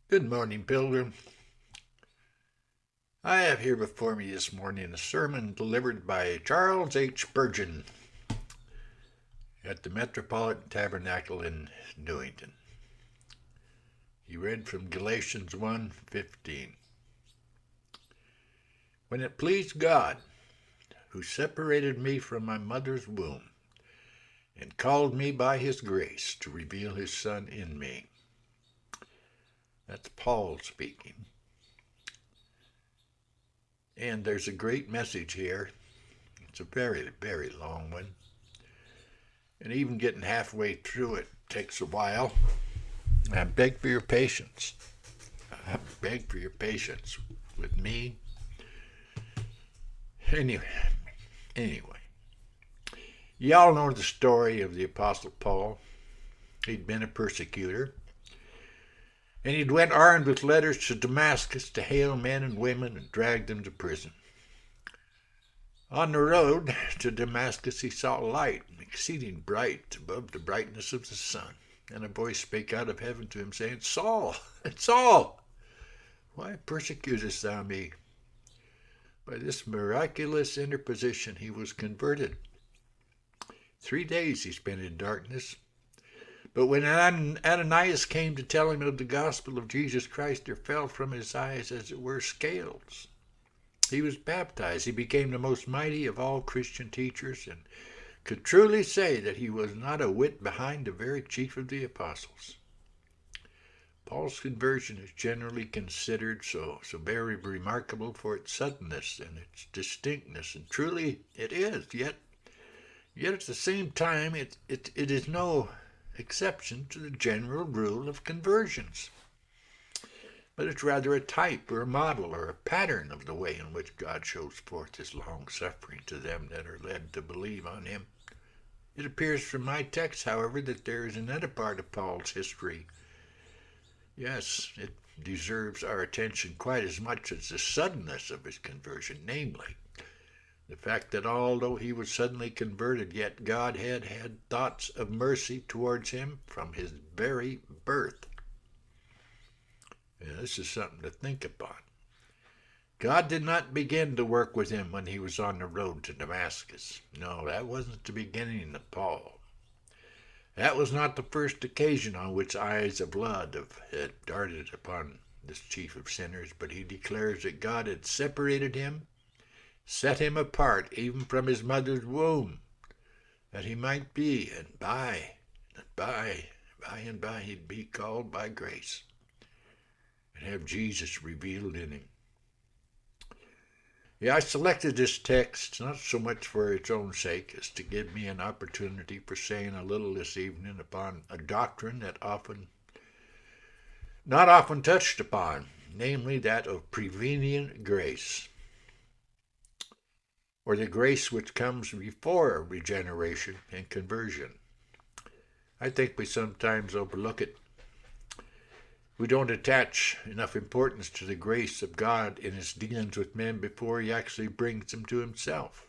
Good morning, Pilgrim. I have here before me this morning a sermon delivered by Charles H. Spurgeon at the Metropolitan Tabernacle in Newington. He read from Galatians 1:15. When it pleased God, who separated me from my mother's womb, and called me by his grace to reveal his Son in me. That's Paul speaking. And there's a great message here. It's a very, very long one. And even getting halfway through it takes a while. I beg for your patience. I beg for your patience with me. Anyway, y'all know the story of the Apostle Paul. He'd been a persecutor, and he'd went armed with letters to Damascus to hail men and women and drag them to prison. On the road to Damascus he saw a light, exceeding bright, above the brightness of the sun. And a voice spake out of heaven to him, saying, Saul, Saul, why persecutest thou me? By this miraculous interposition he was converted. 3 days he spent in darkness. But when Ananias came to tell him of the gospel of Jesus Christ, there fell from his eyes, as it were, scales. He was baptized. He became the most mighty of all Christian teachers, and could truly say that he was not a whit behind the very chief of the apostles. Paul's conversion is generally considered so very remarkable for its suddenness and its distinctness, and truly it is. Yet at the same time, it is no exception to the general rule of conversions. But it's rather a type or a model or a pattern of the way in which God shows forth his long suffering to them that are led to believe on him. It appears from my text, however, that there is another part of Paul's history. Yes, it deserves our attention quite as much as the suddenness of his conversion, namely, the fact that although he was suddenly converted, yet God had thoughts of mercy towards him from his very birth. Yeah, this is something to think upon. God did not begin to work with him when he was on the road to Damascus. No, that wasn't the beginning of Paul. That was not the first occasion on which eyes of blood had darted upon this chief of sinners, but he declares that God had separated him, set him apart even from his mother's womb, that he might be, and by and by he'd be called by grace and have Jesus revealed in him. Yeah, I selected this text not so much for its own sake as to give me an opportunity for saying a little this evening upon a doctrine that not often touched upon, namely that of prevenient grace, or the grace which comes before regeneration and conversion. I think we sometimes overlook it. We don't attach enough importance to the grace of God in his dealings with men before he actually brings them to himself.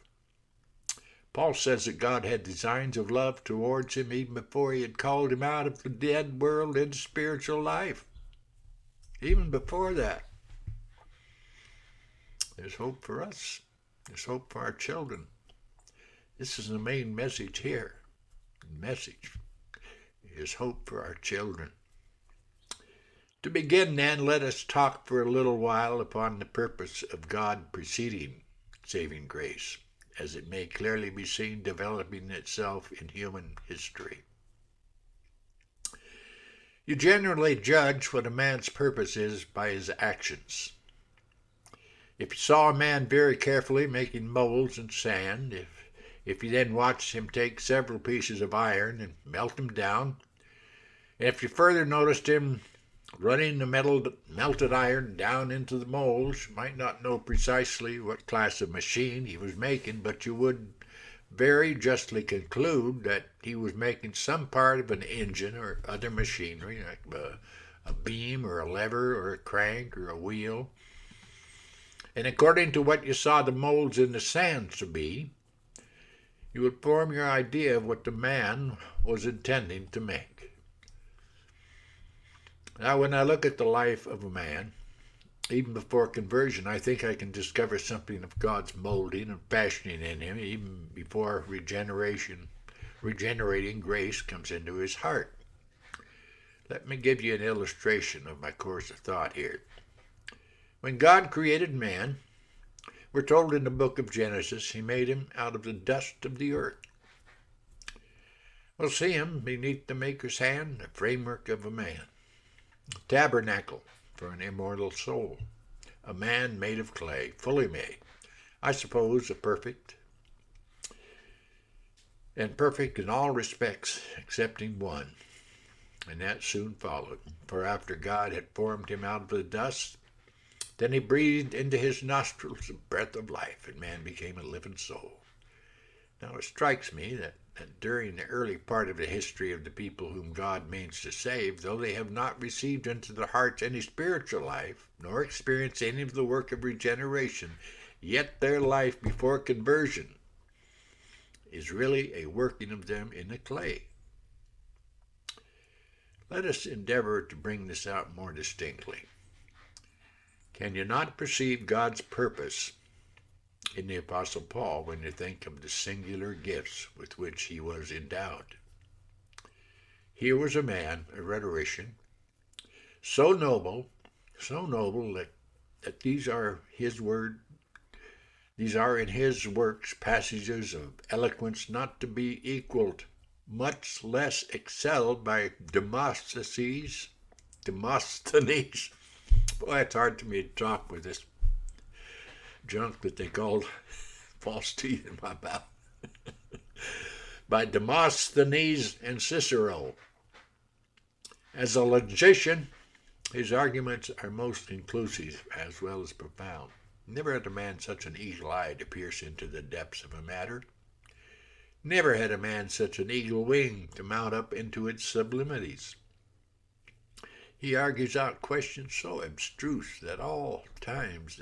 Paul says that God had designs of love towards him even before he had called him out of the dead world into spiritual life. Even before that. There's hope for us. There's hope for our children. This is the main message here. The message is hope for our children. To begin, then, let us talk for a little while upon the purpose of God preceding saving grace, as it may clearly be seen developing itself in human history. You generally judge what a man's purpose is by his actions. If you saw a man very carefully making molds in sand, if you then watched him take several pieces of iron and melt them down, and if you further noticed him running the melted iron down into the molds, you might not know precisely what class of machine he was making, but you would very justly conclude that he was making some part of an engine or other machinery, like a beam or a lever or a crank or a wheel. And according to what you saw the molds in the sand to be, you would form your idea of what the man was intending to make. Now, when I look at the life of a man, even before conversion, I think I can discover something of God's molding and fashioning in him, even before regenerating grace comes into his heart. Let me give you an illustration of my course of thought here. When God created man, we're told in the book of Genesis, he made him out of the dust of the earth. We'll see him beneath the Maker's hand, the framework of a man, a tabernacle for an immortal soul, a man made of clay, fully made. I suppose a perfect in all respects, excepting one, and that soon followed. For after God had formed him out of the dust, then he breathed into his nostrils the breath of life, and man became a living soul. Now it strikes me that during the early part of the history of the people whom God means to save, though they have not received into their hearts any spiritual life, nor experienced any of the work of regeneration, yet their life before conversion is really a working of them in the clay. Let us endeavor to bring this out more distinctly. Can you not perceive God's purpose in the Apostle Paul when you think of the singular gifts with which he was endowed? Here was a man, a rhetorician, so noble that these are in his works passages of eloquence not to be equaled, much less excelled by Demosthenes. Boy, it's hard for me to talk with this junk that they called false teeth in my mouth. By Demosthenes and Cicero. As a logician, his arguments are most inclusive as well as profound. Never had a man such an eagle eye to pierce into the depths of a matter. Never had a man such an eagle wing to mount up into its sublimities. He argues out questions so abstruse that at all times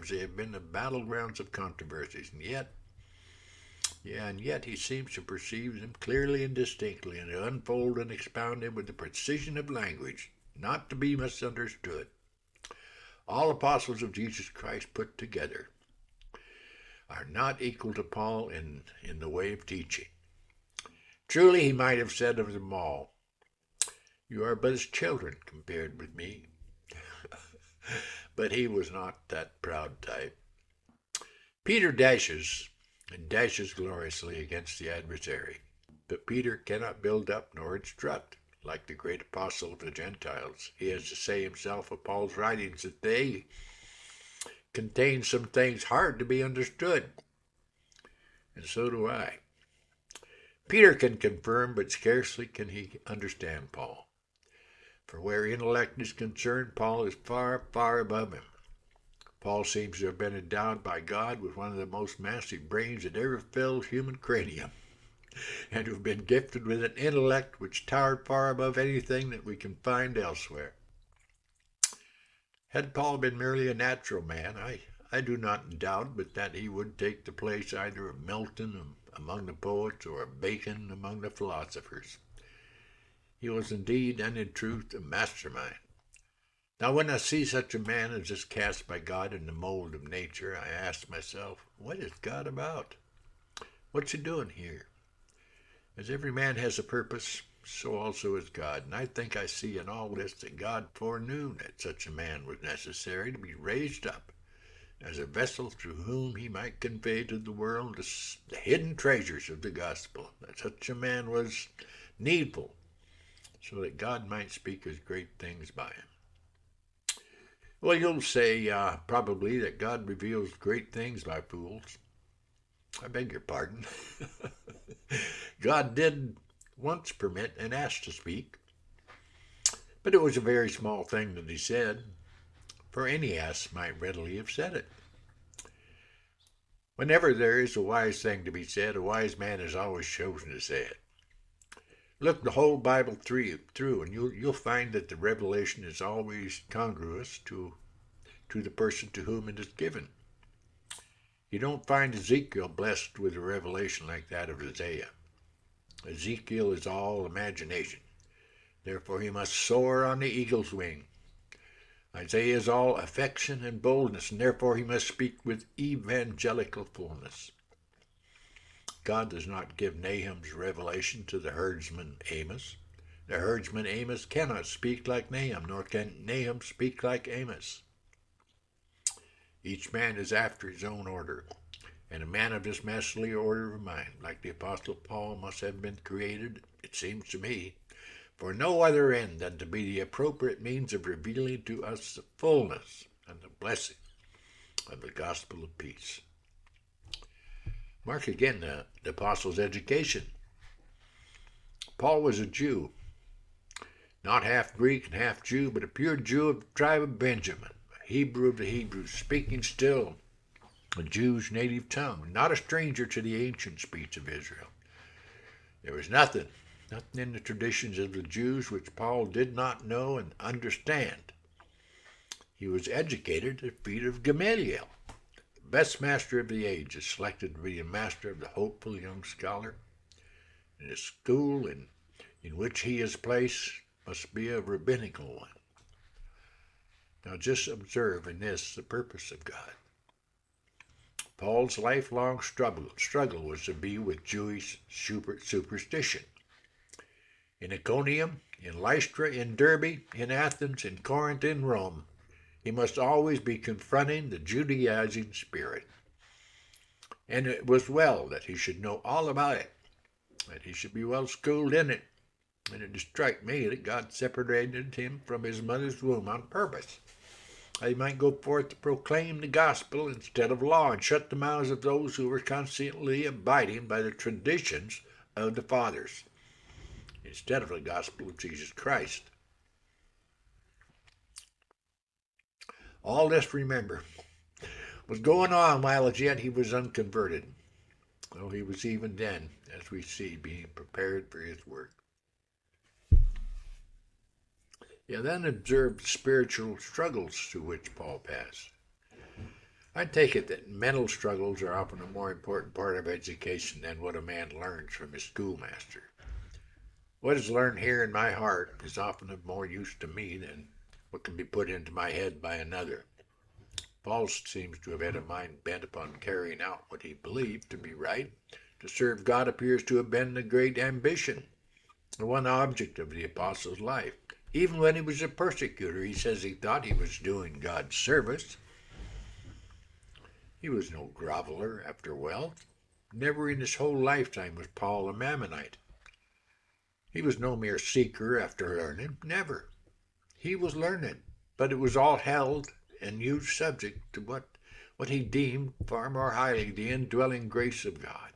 they have been the battlegrounds of controversies, and yet he seems to perceive them clearly and distinctly, and to unfold and expound them with the precision of language, not to be misunderstood. All apostles of Jesus Christ put together are not equal to Paul in the way of teaching. Truly, he might have said of them all, "You are but as children compared with me." But he was not that proud type. Peter dashes gloriously against the adversary. But Peter cannot build up nor instruct, like the great apostle of the Gentiles. He has to say himself of Paul's writings that they contain some things hard to be understood. And so do I. Peter can confirm, but scarcely can he understand Paul. For where intellect is concerned, Paul is far, far above him. Paul seems to have been endowed by God with one of the most massive brains that ever filled human cranium, and to have been gifted with an intellect which towered far above anything that we can find elsewhere. Had Paul been merely a natural man, I do not doubt but that he would take the place either of Milton among the poets or of Bacon among the philosophers. He was indeed and in truth a mastermind. Now, when I see such a man as is cast by God in the mold of nature, I ask myself, what is God about? What's he doing here? As every man has a purpose, so also is God. And I think I see in all this that God foreknew that such a man was necessary to be raised up as a vessel through whom he might convey to the world the hidden treasures of the gospel. That such a man was needful, so that God might speak his great things by him. Well, you'll say probably that God reveals great things by fools. I beg your pardon. God did once permit an ass to speak, but it was a very small thing that he said, for any ass might readily have said it. Whenever there is a wise thing to be said, a wise man has always chosen to say it. Look the whole Bible through, and you'll find that the revelation is always congruous to the person to whom it is given. You don't find Ezekiel blessed with a revelation like that of Isaiah. Ezekiel is all imagination. Therefore he must soar on the eagle's wing. Isaiah is all affection and boldness, and therefore he must speak with evangelical fullness. God does not give Nahum's revelation to the herdsman Amos. The herdsman Amos cannot speak like Nahum, nor can Nahum speak like Amos. Each man is after his own order, and a man of this masterly order of mind, like the Apostle Paul, must have been created, it seems to me, for no other end than to be the appropriate means of revealing to us the fullness and the blessing of the gospel of peace. Mark again the apostle's education. Paul was a Jew, not half Greek and half Jew, but a pure Jew of the tribe of Benjamin, a Hebrew of the Hebrews, speaking still a Jew's native tongue, not a stranger to the ancient speech of Israel. There was nothing in the traditions of the Jews which Paul did not know and understand. He was educated at the feet of Gamaliel, the best master of the age, is selected to be a master of the hopeful young scholar. And the school in which he is placed must be a rabbinical one. Now just observe in this the purpose of God. Paul's lifelong struggle was to be with Jewish superstition. In Iconium, in Lystra, in Derbe, in Athens, in Corinth, in Rome, he must always be confronting the Judaizing spirit. And it was well that he should know all about it, that he should be well schooled in it. And it struck me that God separated him from his mother's womb on purpose, that he might go forth to proclaim the gospel instead of law, and shut the mouths of those who were constantly abiding by the traditions of the fathers, instead of the gospel of Jesus Christ. All this, remember, was going on while as yet he was unconverted, though he was even then, as we see, being prepared for his work. You then observe spiritual struggles through which Paul passed. I take it that mental struggles are often a more important part of education than what a man learns from his schoolmaster. What is learned here in my heart is often of more use to me than what can be put into my head by another. Paul seems to have had a mind bent upon carrying out what he believed to be right. To serve God appears to have been the great ambition, the one object of the apostle's life. Even when he was a persecutor, he says he thought he was doing God's service. He was no groveler after wealth. Never in his whole lifetime was Paul a Mammonite. He was no mere seeker after learning, never. He was learned, but it was all held and used subject to what he deemed far more highly the indwelling grace of God.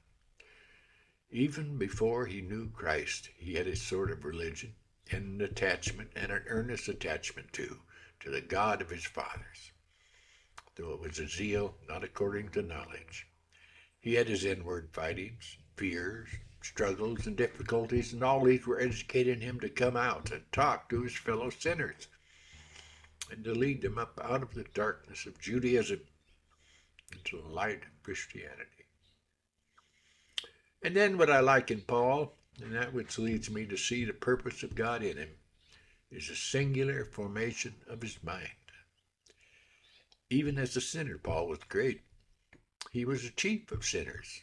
Even before he knew Christ, he had a sort of religion and an attachment, and an earnest attachment to the God of his fathers, though it was a zeal not according to knowledge. He had his inward fightings, fears, struggles, and difficulties, and all these were educating him to come out and talk to his fellow sinners, and to lead them up out of the darkness of Judaism into the light of Christianity. And then what I like in Paul, and that which leads me to see the purpose of God in him, is a singular formation of his mind. Even as a sinner, Paul was great. He was a chief of sinners,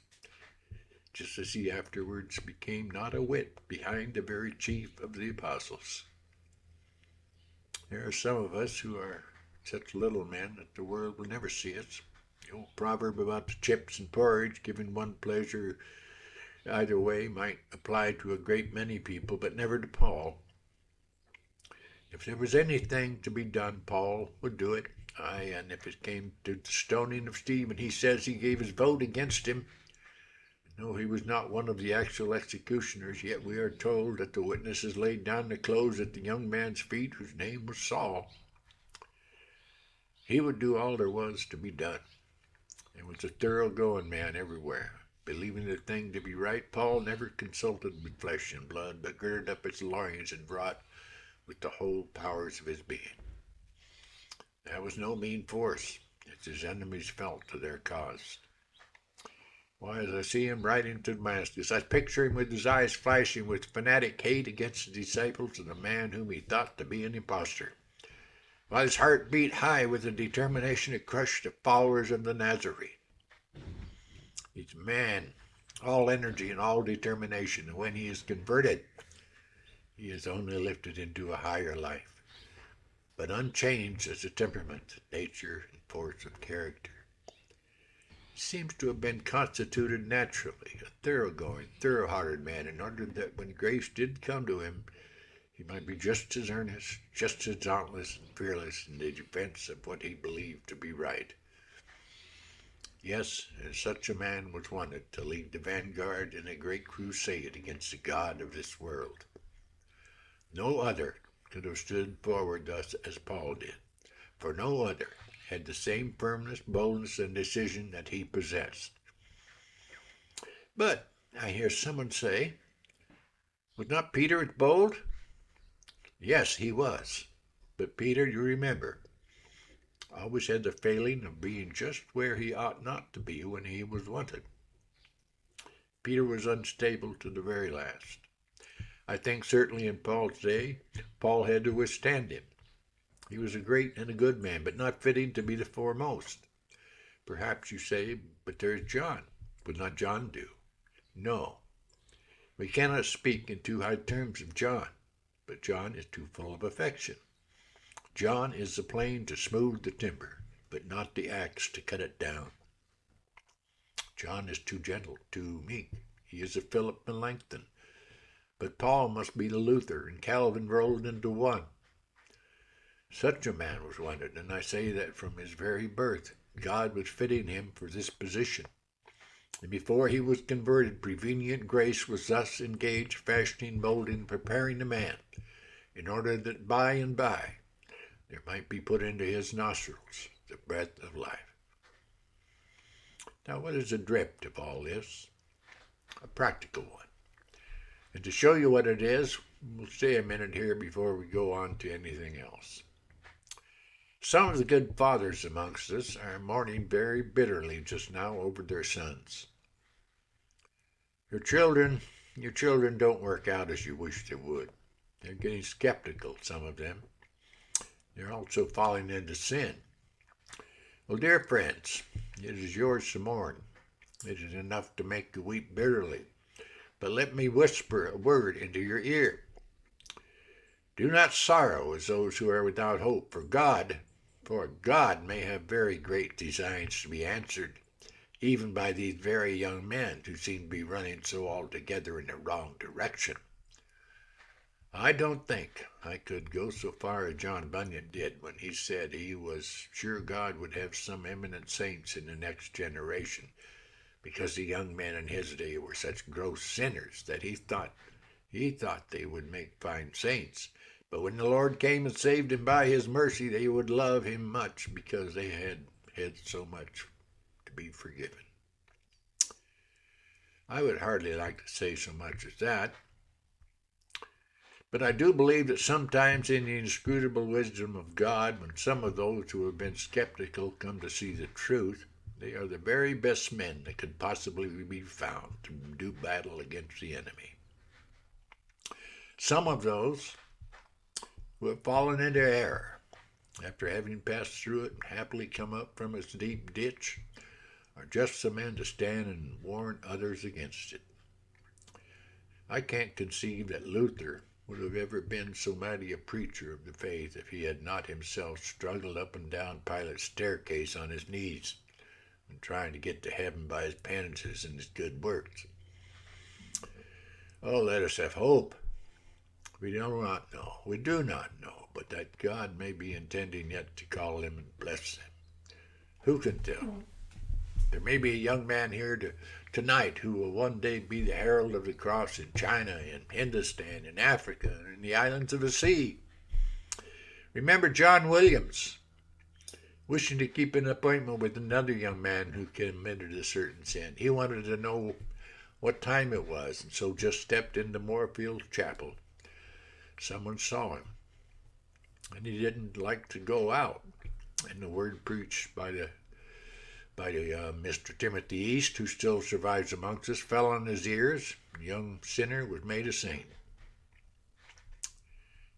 just as he afterwards became not a whit behind the very chief of the apostles. There are some of us who are such little men that the world will never see us. The old proverb about the chips and porridge giving one pleasure either way might apply to a great many people, but never to Paul. If there was anything to be done, Paul would do it. Aye, and if it came to the stoning of Stephen, he says he gave his vote against him. No, he was not one of the actual executioners, yet we are told that the witnesses laid down the clothes at the young man's feet, whose name was Saul. He would do all there was to be done, and was a thorough-going man everywhere. Believing the thing to be right, Paul never consulted with flesh and blood, but girded up his loins and wrought with the whole powers of his being. That was no mean force, as his enemies felt to their cost. Why, as I see him riding to Damascus, I picture him with his eyes flashing with fanatic hate against the disciples of the man whom he thought to be an impostor, while his heart beat high with the determination to crush the followers of the Nazarene. He's a man, all energy and all determination, and when he is converted, he is only lifted into a higher life, but unchanged as a temperament, nature, and force of character. He seems to have been constituted naturally a thoroughgoing, thorough-hearted man, in order that when grace did come to him, he might be just as earnest, just as dauntless and fearless in the defense of what he believed to be right. Yes, and such a man was wanted to lead the vanguard in a great crusade against the God of this world. No other could have stood forward thus as Paul did, for no other had the same firmness, boldness, and decision that he possessed. But I hear someone say, was not Peter as bold? Yes, he was. But Peter, you remember, always had the failing of being just where he ought not to be when he was wanted. Peter was unstable to the very last. I think certainly in Paul's day, Paul had to withstand him. He was a great and a good man, but not fitting to be the foremost. Perhaps you say, but there's John. Would not John do? No. We cannot speak in too high terms of John, but John is too full of affection. John is the plane to smooth the timber, but not the axe to cut it down. John is too gentle, too meek. He is a Philip Melanchthon. But Paul must be the Luther, and Calvin rolled into one. Such a man was wanted, and I say that from his very birth, God was fitting him for this position. And before he was converted, Prevenient Grace was thus engaged, fashioning, molding, preparing the man, in order that by and by there might be put into his nostrils the breath of life. Now, what is the drift of all this? A practical one. And to show you what it is, we'll stay a minute here before we go on to anything else. Some of the good fathers amongst us are mourning very bitterly just now over their sons. Your children don't work out as you wish they would. They're getting skeptical, some of them. They're also falling into sin. Well, dear friends, it is yours to mourn. It is enough to make you weep bitterly. But let me whisper a word into your ear. Do not sorrow as those who are without hope, for God may have very great designs to be answered, even by these very young men who seem to be running so altogether in the wrong direction. I don't think I could go so far as John Bunyan did when he said he was sure God would have some eminent saints in the next generation, because the young men in his day were such gross sinners that he thought they would make fine saints. But when the Lord came and saved him by his mercy, they would love him much because they had so much to be forgiven. I would hardly like to say so much as that, but I do believe that sometimes in the inscrutable wisdom of God, when some of those who have been skeptical come to see the truth, they are the very best men that could possibly be found to do battle against the enemy. Some of those who have fallen into error, after having passed through it and happily come up from its deep ditch, are just the men to stand and warn others against it. I can't conceive that Luther would have ever been so mighty a preacher of the faith if he had not himself struggled up and down Pilate's staircase on his knees and trying to get to heaven by his penances and his good works. Oh, let us have hope. We do not know, but that God may be intending yet to call them and bless them. Who can tell? There may be a young man here tonight who will one day be the herald of the cross in China, in Hindustan, in Africa, and in the islands of the sea. Remember John Williams, wishing to keep an appointment with another young man who committed a certain sin. He wanted to know what time it was, and so just stepped into Moorfield Chapel. Someone saw him, and he didn't like to go out. And the word preached by by Mr. Timothy East, who still survives amongst us, fell on his ears. The young sinner was made a saint.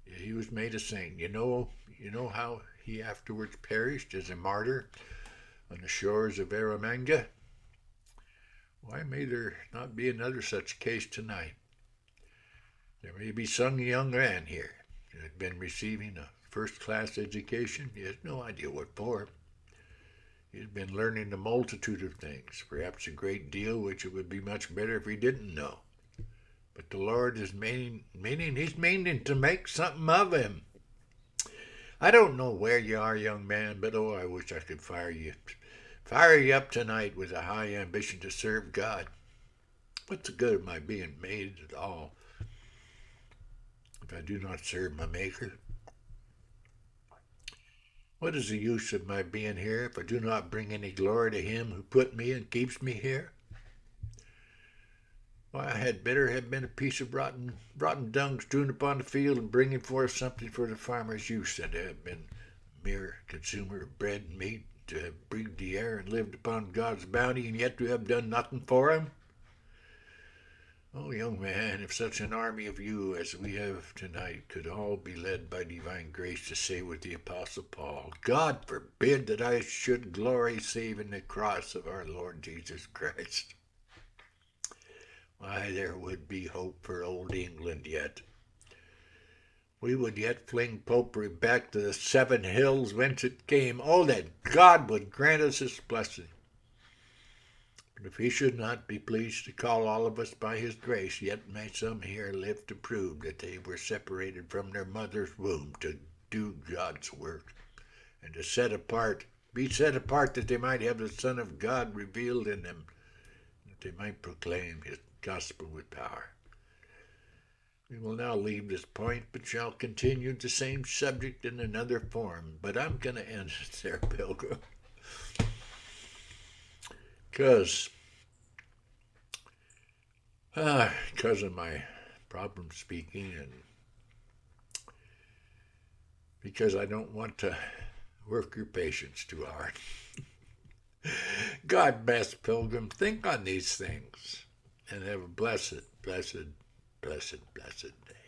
Yeah, he was made a saint. You know how he afterwards perished as a martyr on the shores of Eromanga? Why may there not be another such case tonight? There may be some young man here who had been receiving a first-class education. He has no idea what for. He has been learning a multitude of things, perhaps a great deal which it would be much better if he didn't know. But the Lord is meaning to make something of him. I don't know where you are, young man, but oh, I wish I could fire you up tonight with a high ambition to serve God. What's the good of my being made at all if I do not serve my Maker? What is the use of my being here if I do not bring any glory to him who put me and keeps me here? Why, I had better have been a piece of rotten dung strewn upon the field and bringing forth something for the farmer's use than to have been a mere consumer of bread and meat, to have breathed the air and lived upon God's bounty, and yet to have done nothing for him. Oh, young man, if such an army of you as we have tonight could all be led by divine grace to say with the Apostle Paul, God forbid that I should glory save in the cross of our Lord Jesus Christ. Why, there would be hope for old England yet. We would yet fling popery back to the 7 hills whence it came. Oh, that God would grant us his blessing. But if he should not be pleased to call all of us by his grace, yet may some here live to prove that they were separated from their mother's womb to do God's work, and to be set apart that they might have the Son of God revealed in them, that they might proclaim his gospel with power. We will now leave this point, but shall continue the same subject in another form. But I'm going to end it there, Pilgrim, because of my problem speaking, and because I don't want to work your patience too hard. God bless, Pilgrim. Think on these things and have a blessed, blessed, blessed, blessed day.